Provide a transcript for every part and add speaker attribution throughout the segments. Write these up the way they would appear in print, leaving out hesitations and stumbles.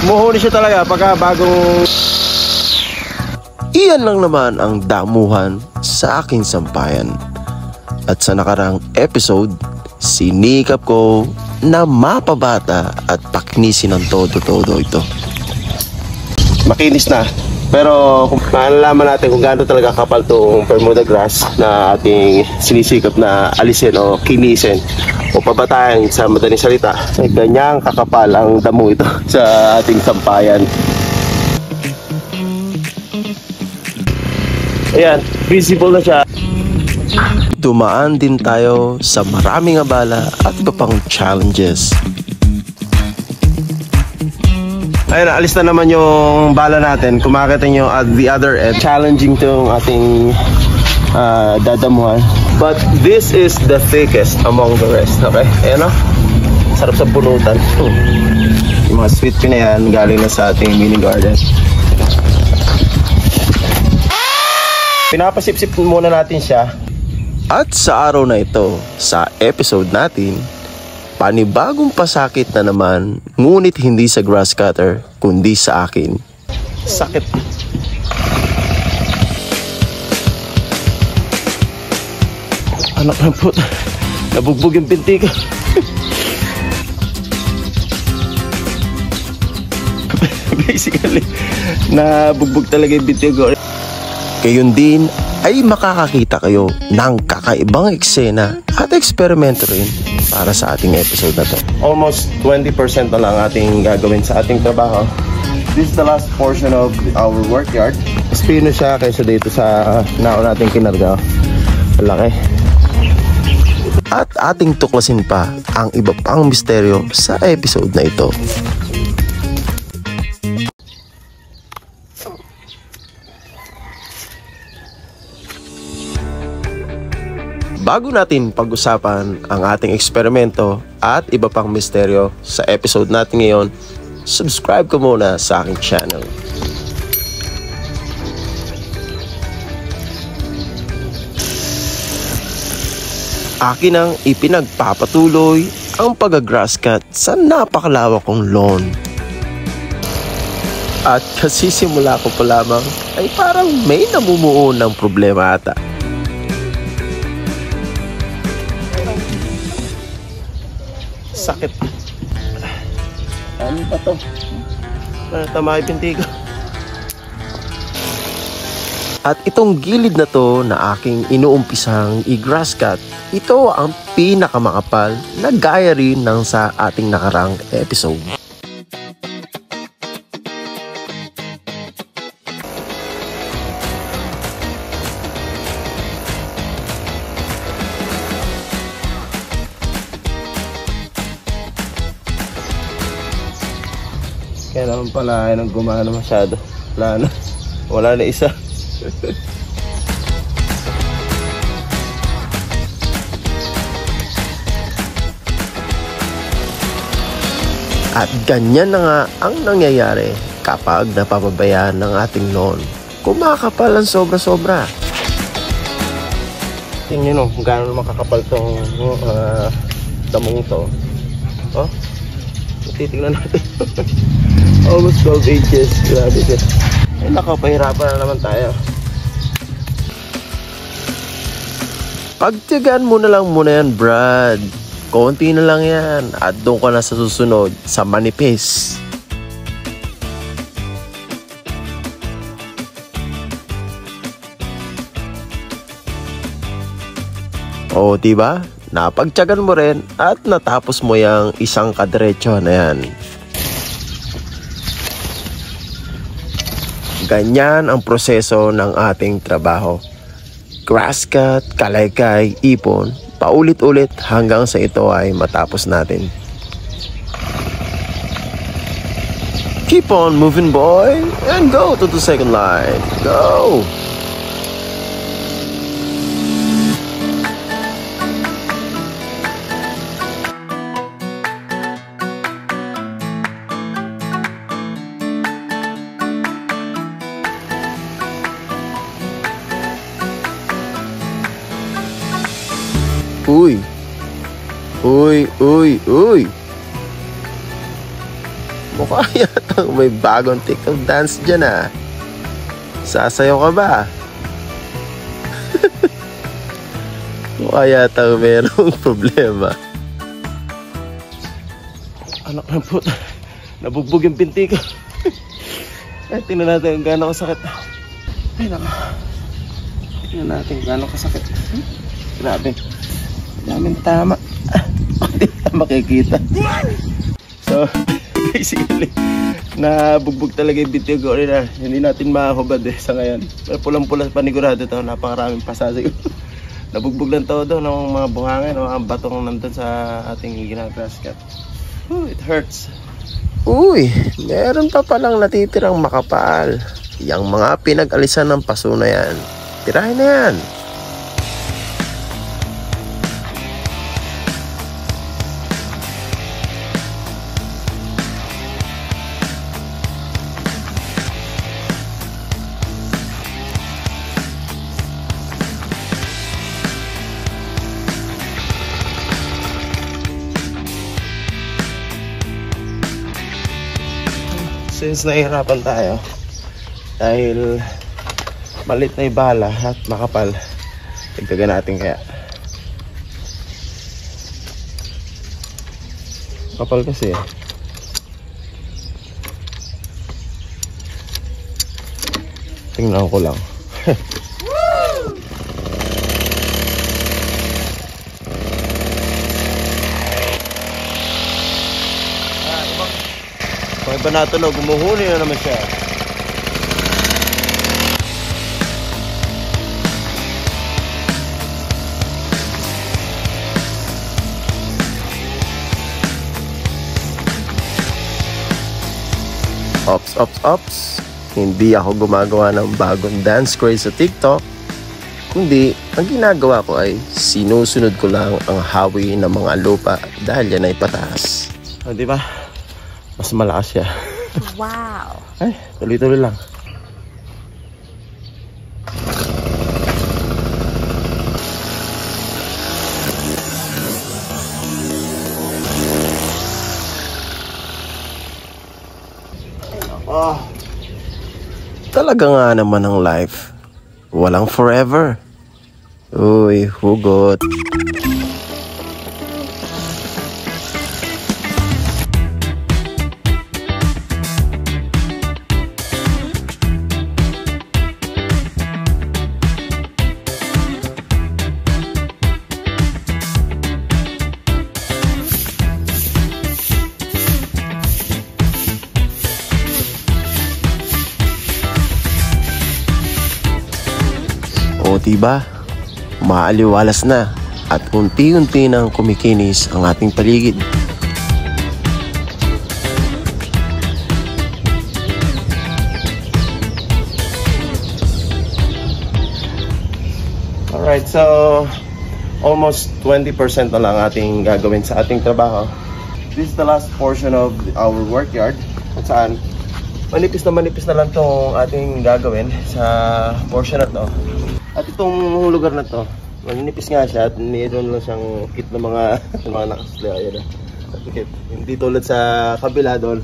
Speaker 1: Muhuni siya talaga pagka bagong...
Speaker 2: Iyan lang naman ang damuhan sa aking sampayan. At sa nakarang episode, sinikap ko na mapabata at pakinisin ng todo-todo ito.
Speaker 1: Makinis na. Pero kung malalaman natin kung gaano talaga kapal itong Bermuda grass na ating sinisikap na alisin o kinisin o pabatayan sa madaling salita, ay ganyang kakapal ang damo ito sa ating sampayan. Ayan, visible na siya.
Speaker 2: Dumaan din tayo sa maraming abala at iba pang challenges.
Speaker 1: Ayun, alis na naman yung bala natin. Kung makikita nyo at the other end, challenging itong ating dadamuhan. But this is the thickest among the rest. Okay? Ayan o. Sarap sa punutan. Yung mga sweet pea na yan, galing na sa ating mini garden. Pinapasip-sip muna natin siya.
Speaker 2: At sa araw na ito, sa episode natin, panibagong pasakit na naman, ngunit hindi sa grass cutter, kundi sa akin.
Speaker 1: Sakit. Anak ng puta. Nabugbog yung binti ko. Basically, nabugbog talaga yung binti ko.
Speaker 2: Gayon din ay makakakita kayo ng kakaibang eksena at eksperimento rin para sa ating episode na to.
Speaker 1: Almost 20% na lang ating gagawin sa ating trabaho. This is the last portion of our workyard. Mas pino siya kaysa dito sa naon nating kinarga. Malaki.
Speaker 2: At ating tuklasin pa ang iba pang misteryo sa episode na ito. Bago natin pag-usapan ang ating eksperimento at iba pang misteryo sa episode natin ngayon, subscribe ka muna sa aking channel. Akin ang ipinagpapatuloy ang pag-grass cut sa napakalawak kong lawn. At kasi simula ko pa lamang ay parang may namumuo ng problema ata.
Speaker 1: Sakit. Ano ba to? Tama yung pinti ko.
Speaker 2: At itong gilid na to na aking inuumpisang i-grass cut, ito ang pinakamakapal na gaya rin ng sa ating nakarang episode.
Speaker 1: Kaya naman pala ay nang gumana masyado. Wala na isa.
Speaker 2: At ganyan na nga ang nangyayari kapag napapabayaan ng ating lawn. Kumakapal ang sobra-sobra.
Speaker 1: Tingnan nyo kung gaano makakapal itong damong ito. Oh, titignan natin. Almost 12 inches. Grabe siya. Ay nako, pahirapan na naman tayo.
Speaker 2: Pagtiyagaan mo na lang muna yan, Brad. Konti na lang yan. At doon ka na sa susunod sa manipis. O, diba? Napagtiyagan mo rin at natapos mo yung isang kadiretso na yan. Ganyan ang proseso ng ating trabaho. Grass cut, kalaykay, ipon, paulit-ulit hanggang sa ito ay matapos natin. Keep on moving, boy, and go to the second line. Go! Uy! Mukha yata may bagong TikTok dance dyan ah. Sasayaw ka ba? Mukha yata merong problema. Anak ng puta, nabugbog yung pinti ko. Ay, tingnan natin kung gaano kasakit. Ay, naka. Tingnan natin kung gaano kasakit. Grabe. Daming tama. Hindi na makikita. So, basically, nabugbog talaga yung binti ko. Hindi natin makakubad sa ngayon. Pero pulang-pula panigurado ito. Napakaraming pasasig. Nabugbog lang todo ng mga buhangin o mga batong nandun sa ating ginagrass cut. Oh, it hurts. Uy, meron pa palang natitirang makapal. Yang mga pinag-alisan ng paso na yan. Tirahin na yan. Since nahihirapan tayo dahil malit na ibala at makapal, tigdagan natin kaya. Kapal kasi tingnan ko lang. Kung iba natunog, gumuhuli na naman siya. Ops. Hindi ako gumagawa ng bagong dance craze sa TikTok. Kundi, ang ginagawa ko ay sinusunod ko lang ang hawi ng mga lupa dahil yan ay pataas. O, di ba? Mas malakas siya.
Speaker 3: Wow.
Speaker 2: Ay, tuloy-tuloy lang. Talaga nga naman ang life. Walang forever. Uy, hugot. O diba, maaliwalas na at unti-unti nang kumikinis ang ating paligid. Alright, so almost 20% na lang ating gagawin sa ating trabaho. This is the last portion of our workyard kung saan manipis na lang itong ating gagawin sa portion na to. At itong lugar na to, maninipis nga siya at mayroon lang siyang kit ng mga nakasla. Hindi tulad sa kabila doon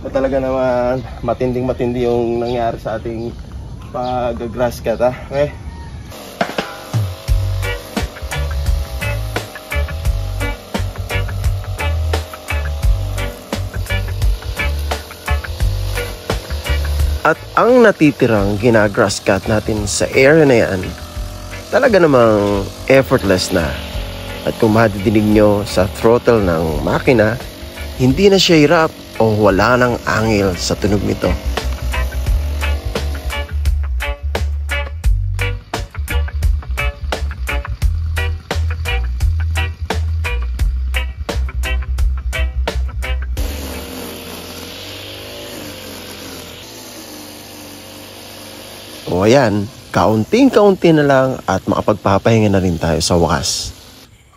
Speaker 2: na talaga naman matindi yung nangyari sa ating pag-grass cut. Okay? At ang natitirang ginagrass cut natin sa area na yan, talaga namang effortless na. At kung madidinig nyo sa throttle ng makina, hindi na siya hirap o wala ng angil sa tunog nito. O ayan, kaunting-kaunti na lang at makapagpapahinga na rin tayo sa wakas.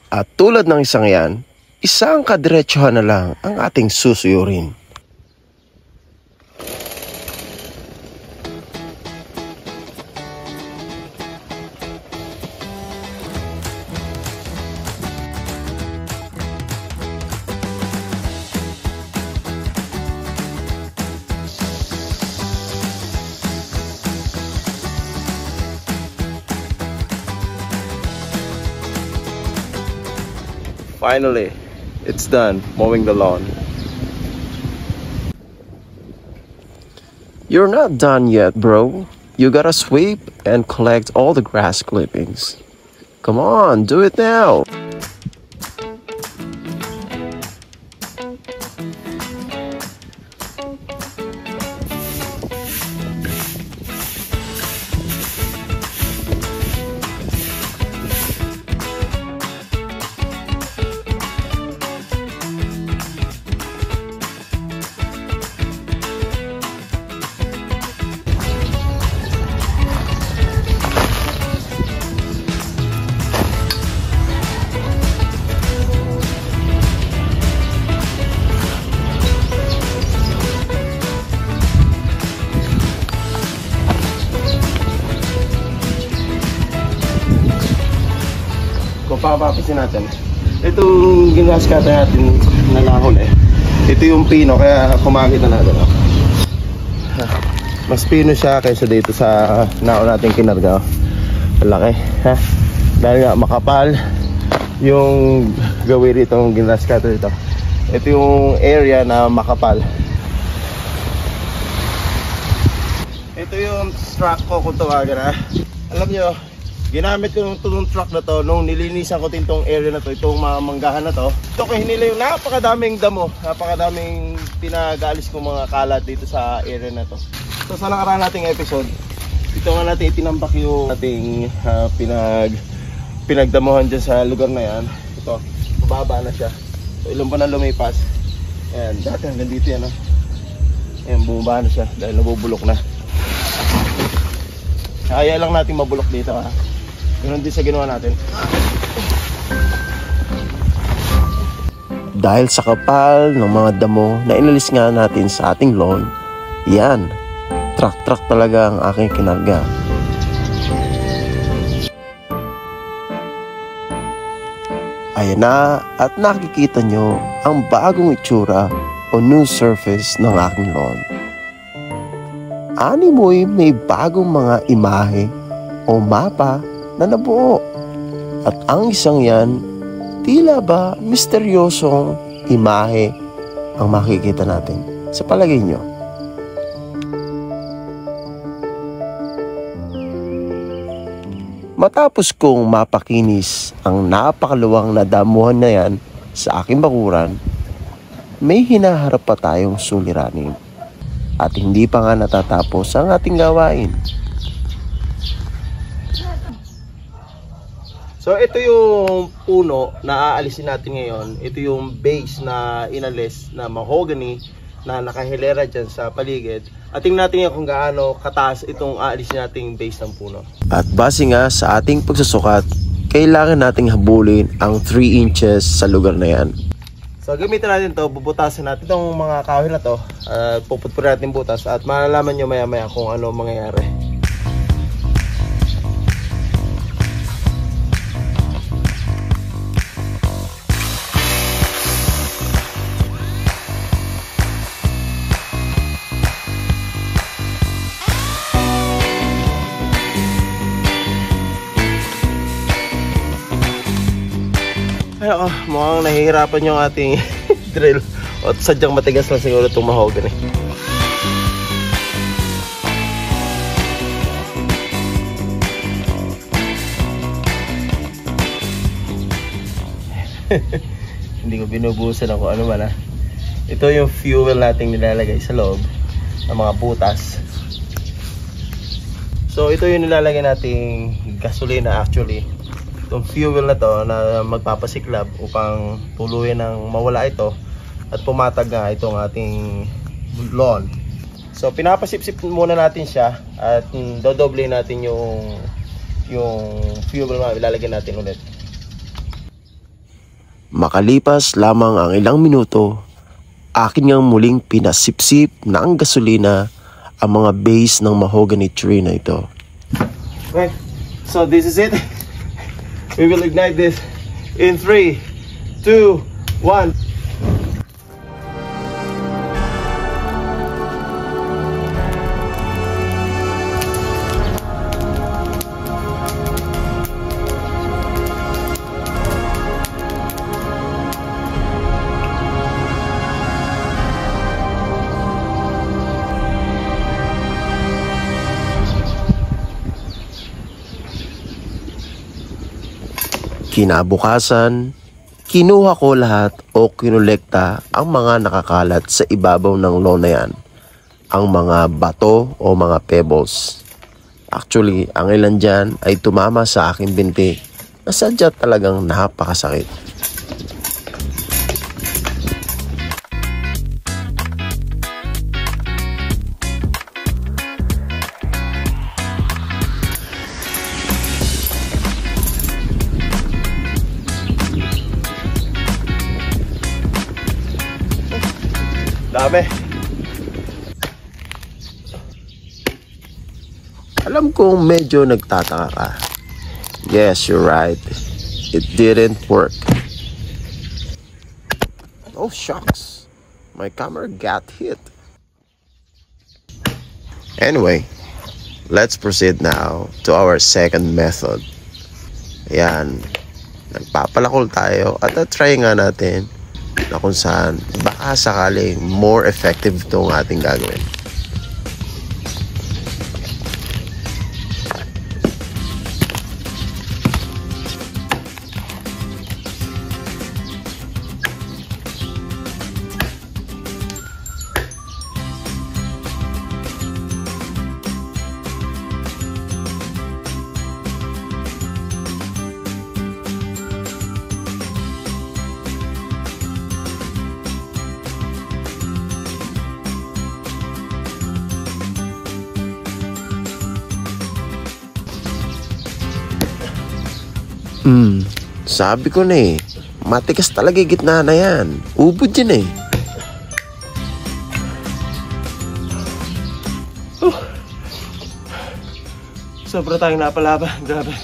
Speaker 2: At tulad ng isang yan, isang kadiretsuhan na lang ang ating susuyurin.
Speaker 1: Finally, it's done mowing the lawn.
Speaker 2: You're not done yet, bro. You gotta sweep and collect all the grass clippings. Come on, do it now.
Speaker 1: Kung papapisin natin, itong ginaskata natin na nahon ito yung pino, kaya kumakita natin. Mas pino siya kaysa dito sa naon natin kinarga. Malaki, ha? Dahil nga makapal yung gawin rito, yung ginaskata dito. Ito yung area na makapal. Ito yung truck ko kung tawagan, ha? Alam nyo, ginamit ko itong truck na to nung nilinisan ko itong area na to, itong mga manggahan na to. Ito ko hinila yung napakadaming damo, napakadaming pinag-aalis kong mga kalat dito sa area na to. So sa nakaraan nating episode, ito nga natin itinambak yung ating pinagdamuhan dyan sa lugar na yan. Ito, mababa na siya. So ilang pa na lumipas. Ayan, dati hanggang dito yan. Ayan, bumaba na siya dahil nabubulok na. Kaya lang natin mabulok dito, ha. Ganun din sa ginawa natin.
Speaker 2: Dahil sa kapal ng mga damo na inalis nga natin sa ating lawn, yan, truck talaga ang aking kinarga. Ayan na, at nakikita nyo ang bagong itsura o new surface ng aking lawn. Ani mo'y may bagong mga imahe o mapa na nabuo. At ang isang yan, tila ba misteryosong imahe ang makikita natin. Sa palagay nyo? Matapos kong mapakinis ang napakaluwang na damuhan na yan sa aking bakuran, may hinaharap pa tayong suliranin. At hindi pa nga natatapos ang ating gawain.
Speaker 1: So ito yung puno na aalisin natin ngayon. Ito yung base na inalis na mahogany na nakahilera dyan sa paligid. At tingnan natin kung gaano kataas itong aalisin nating base ng puno.
Speaker 2: At base nga sa ating pagsusukat, kailangan nating habulin ang 3 inches sa lugar na yan.
Speaker 1: So gamitin natin to, bubutasin natin itong mga kahoy na to. Puputpurin natin butas at malalaman nyo maya maya kung ano mangyayari. Ay ako, mukhang nahihirapan yung ating drill. O sadyang matigas lang siguro itong mahogany. Hindi ko binubusan ako ano man, ha. Ito yung fuel nating nilalagay sa loob ng mga butas. So ito yung nilalagay nating gasolina actually. Itong fuel na to na magpapasiklab upang tuluyan ng mawala ito at pumatag nga itong ating lawn. So pinapasip-sip muna natin siya at dodoble natin yung fuel na ilalagay natin ulit.
Speaker 2: Makalipas lamang ang ilang minuto, akin ngang muling pinasipsip na ang gasolina ang mga base ng mahogany tree na ito.
Speaker 1: Okay, so this is it. We will ignite this in 3, 2, 1.
Speaker 2: Kinabukasan, kinuha ko lahat o kinolekta ang mga nakakalat sa ibabaw ng lawn na yan. Ang mga bato o mga pebbles. Actually, ang ilan dyan ay tumama sa aking binti na sadya talagang napakasakit.
Speaker 1: Dami.
Speaker 2: Alam kong medyo nagtataka ka. Yes, you're right. It didn't work. Oh, shucks. My camera got hit. Anyway, let's proceed now to our second method. Ayan. Nagpapalakol tayo at try nga natin na kung saan baka sakaling more effective itong ating gagawin. Sabi ko na eh, matigas talaga yung gitna na yan. Ubod yan eh.
Speaker 1: Sobra tayong napalaban. Grabe.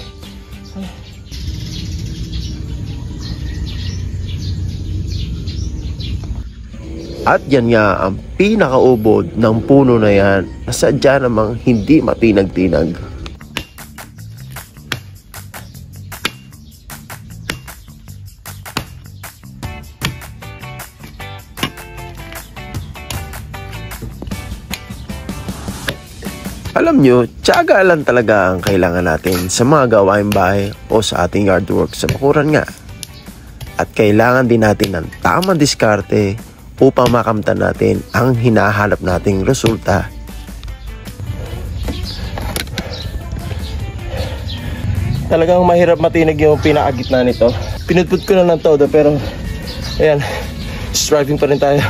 Speaker 2: At yan nga ang pinakaubod ng puno na yan na sadya namang hindi matinag-tinag. Alam nyo, tiyaga lang talaga ang kailangan natin sa mga gawain bahay o sa ating yard work sa bakuran nga. At kailangan din natin ng tamang diskarte upang makamtan natin ang hinahanap nating resulta.
Speaker 1: Talagang mahirap matinig yung pinakagitna nito. Pinutput ko na ng todo pero ayan, striving pa rin tayo.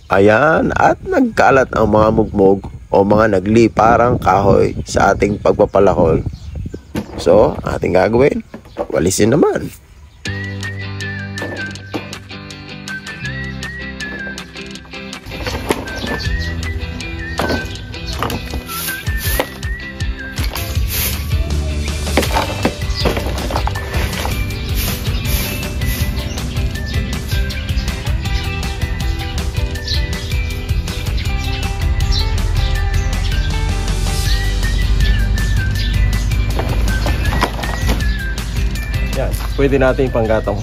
Speaker 2: Ayan, at nagkalat ang mga mugmog o mga nagliparang kahoy sa ating pagpapalakol. So, ating gagawin, walisin naman.
Speaker 1: Yan, pwede natin panggatong.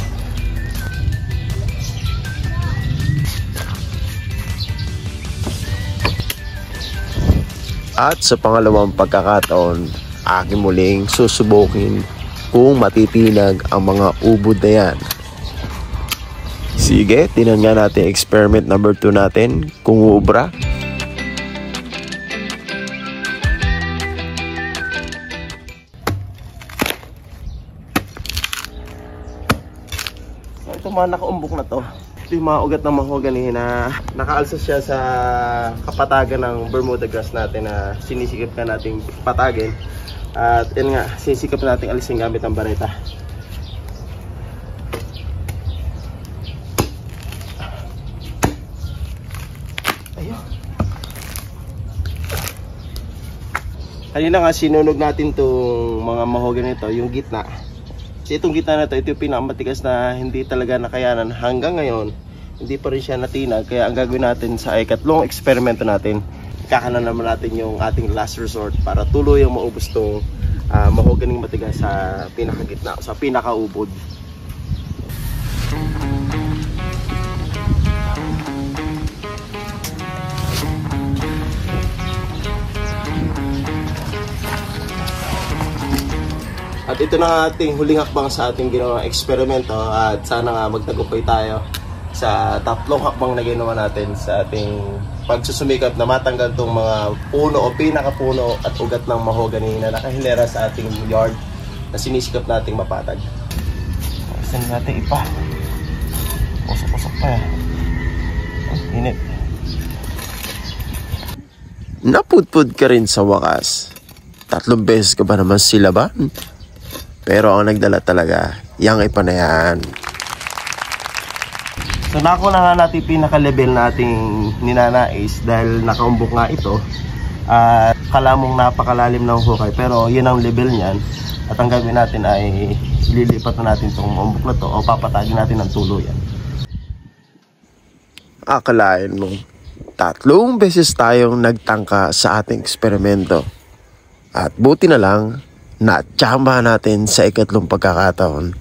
Speaker 2: At sa pangalawang pagkakataon, aking muling susubukin kung matitinag ang mga ubod na yan. Sige, tinan nga natin experiment number 2 natin kung uubra.
Speaker 1: Ito mga nakaumbok na to. Ito yung mga ugat ng mahogany na nakaalsa siya sa kapatagan ng Bermuda grass natin na sinisikip na nating patagin. At yun nga, sinisikip nating alisin gamit ang bareta. Ayun. Kanina nga sinunog natin itong mga mahogany nito, yung gitna. Kasi itong gitna na ito yung pinakamatigas na hindi talaga nakayanan. Hanggang ngayon, hindi pa rin siya natinag. Kaya ang gagawin natin sa ikatlong eksperimento natin, kakanan naman natin yung ating last resort para tuluyang maubos itong mahoganing matigas sa pinakagitna, sa pinakaubod. At ito na ang ating huling hakbang sa ating ginawang eksperimento. At sana nga magtagumpay tayo sa tatlong hakbang na ginawa natin sa ating pagsusumikap na matanggal itong mga puno o pinakapuno at ugat ng mahogany na nakahilera sa ating yard na sinisikap nating mapatag. Saan natin ipa? Usok-usok pa yan. Init.
Speaker 2: Napudpud ka rin sa wakas. 3 beses ka ba naman sila ba? Pero ang nagdala talaga, yang ipanayaan.
Speaker 1: So nakuha na nga natin pinaka-level nating ninanais dahil nakaumbok nga ito. Kalamong napakalalim ng hukay pero yun ang level niyan. At ang gagawin natin ay ililipat na natin itong umbok na to o papatagin natin ng tuluyan.
Speaker 2: Akalain mo, 3 beses tayong nagtangka sa ating eksperimento. At buti na lang, na-tsamba natin sa ikatlong pagkakataon.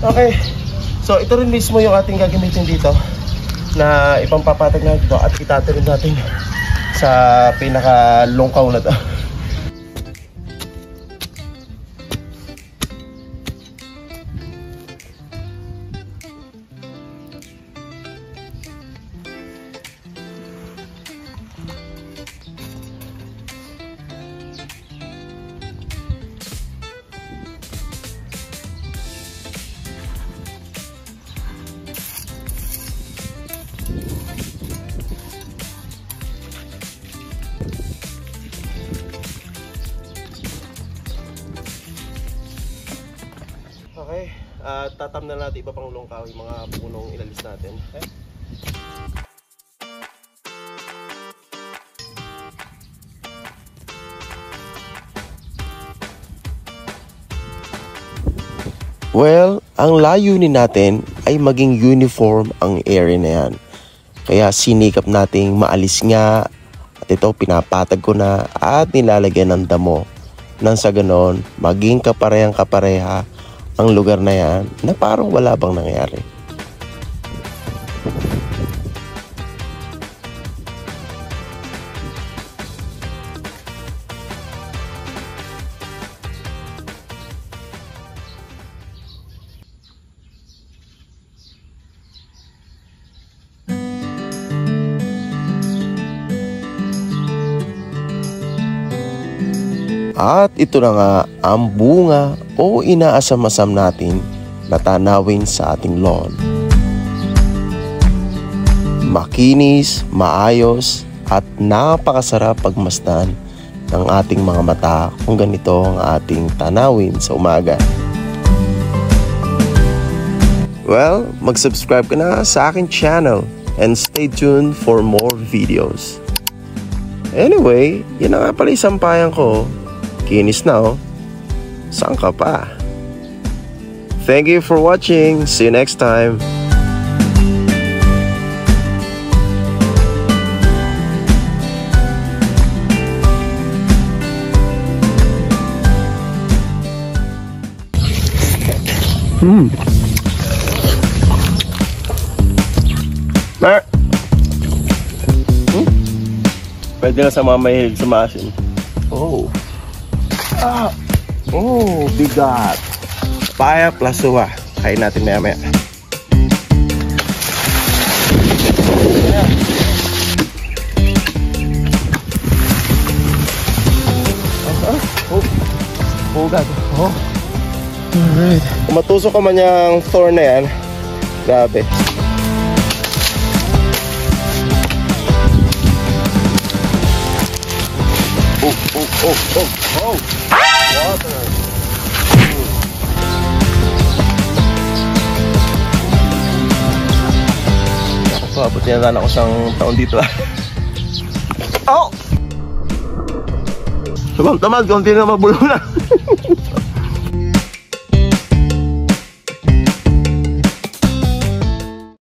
Speaker 1: Okay, so ito rin mismo yung ating gagamitin dito na ipampapatag na dito at itatarin natin sa pinaka-lungkaw na to. Okay, tatam na natin iba pang lungkaw yung mga punong ilalis natin. Okay?
Speaker 2: Well, ang layunin natin ay maging uniform ang area na yan. Kaya sinikap nating maalis nga at ito pinapatag ko na at nilalagyan ng damo. Nang sa ganon, maging kaparehang-kapareha ang lugar na yan na parang wala bang nangyari. At ito na nga ang bunga o inaasam-asam natin na tanawin sa ating lawn. Makinis, maayos at napakasarap pagmasdan ng ating mga mata kung ganito ang ating tanawin sa umaga. Well, mag-subscribe ka na sa aking channel and stay tuned for more videos. Anyway, yun na nga pala yung sampayan ko. Kinis na oh. Saan ka pa? Thank you for watching. See you next time.
Speaker 1: Pwede na sa mga mahilig sa maasin. Oh. Oh, bigat. Paya plus suwa. Kain natin maya-maya. Oh, God. Oh. Alright. Kung matusok ka man yung thorn na yan, grabe. Oh. Water. Buti na lang ako isang taon dito. Oh! Tamad, konti na mabulong na.